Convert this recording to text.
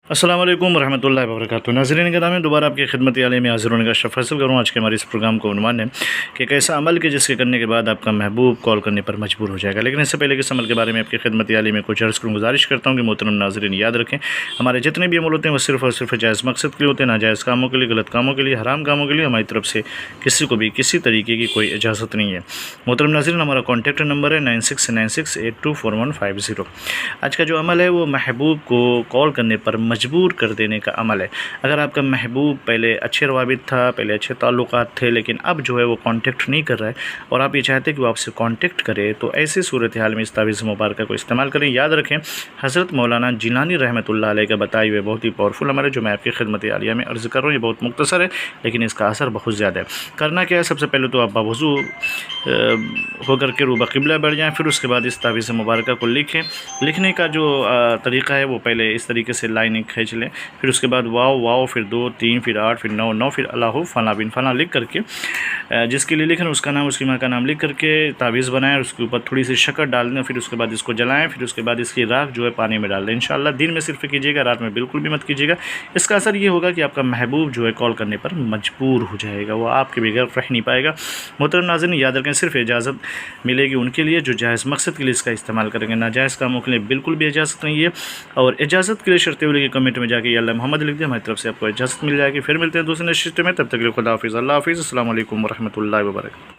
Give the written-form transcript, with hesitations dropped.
अस्सलाम वालेकुम रहमतुल्लाहि व बरकातुहू। नाज़रीन गिरामी, दोबारा आपकी खिदमत आले में हाज़िर होने का शर्फ़ हासिल करूँ। आज के हमारे इस प्रोग्राम को उन्वान है कि एक ऐसा अमल के जिसके करने के बाद आपका महबूब कॉल करने पर मजबूर हो जाएगा। लेकिन इससे पहले कि इस अमल के बारे में आपकी खिदमत आले में कुछ अर्ज़ करूँ, गुजारिश करता हूँ कि मोहतरम नाज़रीन याद रखें, हमारे जितने भी अमल होते हैं वो सिर्फ़ और सिर्फ जायज़ मकसद के लिए होते हैं, नाजायज़ कामों के लिए, गलत कामों के लिए, हराम कामों के लिए हमारी तरफ से किसी को भी किसी तरीके की कोई इजाज़त नहीं है। मोहतरम नाज़रीन, हमारा कॉन्टैक्ट नंबर है 9696824150। आज का जो अमल है वो महबूब को कॉल करने पर मजबूर कर देने का अमल है। अगर आपका महबूब पहले अच्छे रवाबित था, पहले अच्छे ताल्लुकात थे, लेकिन अब जो है वो कांटेक्ट नहीं कर रहा है और आप ये चाहते हैं कि वो आपसे कांटेक्ट करे, तो ऐसी सूरत हाल में इस तावीज़ मुबारक को इस्तेमाल करें। याद रखें, हज़रत मौलाना जिलानी रहमतुल्लाह अलैह का बताए हुए बहुत ही पावरफुल अमल है जो मैं आपकी खिदमत आलिया में अर्ज़ कर रहा हूँ। ये बहुत मुख्तसर है लेकिन इसका असर बहुत ज़्यादा है। करना क्या है, सबसे पहले तो आप बावज़ू होकर के रूबा क़िबला बैठ जाएँ, फिर उसके बाद इस तावीज़ मुबारक को लिखें। लिखने का जो तरीक़ा है वो पहले इस तरीके से लाइनें खींच लें, फिर उसके बाद वाव वाव, फिर 2 3, फिर 8, फिर 9 9, फिर अल्लाहु फ़ला बिन फ़ला लिख करके जिसके लिए लिखें उसका नाम, उसकी माँ का नाम लिख करके तावीज़ बनाएं। उसके ऊपर थोड़ी सी शक्कर डाल दें, फिर उसके बाद इसको जलाएं, फिर उसके बाद इसकी राख जो है पानी में डाल दें। इंशाअल्लाह दिन में सिर्फ कीजिएगा, रात में बिल्कुल भी मत कीजिएगा। इसका असर ये होगा कि आपका महबूब जो है कॉल करने पर मजबूर हो जाएगा, वो आपके बगैर रह नहीं पाएगा। मोहतरम नाज़रीन याद रखें, सिर्फ इजाज़त मिलेगी उनके लिए जो जायज़ मकसद के लिए इसका इस्तेमाल करेंगे, नाजायज़ कामों के लिए बिल्कुल भी इजाज़त नहीं है। और इजाज़त के लिए शर्तें के कमेंट में जाके या अल्लाह मोहम्मद लिख दिया, हमारी तरफ से आपको इजाज़त मिल जाएगी। फिर मिलते हैं दूसरे नशिस्त में, तब तक के लिए खुदा हाफिज़, अल्लाह हाफिज़, अस्सलाम वालेकुम व रहमतुल्लाहि व बरकातहू।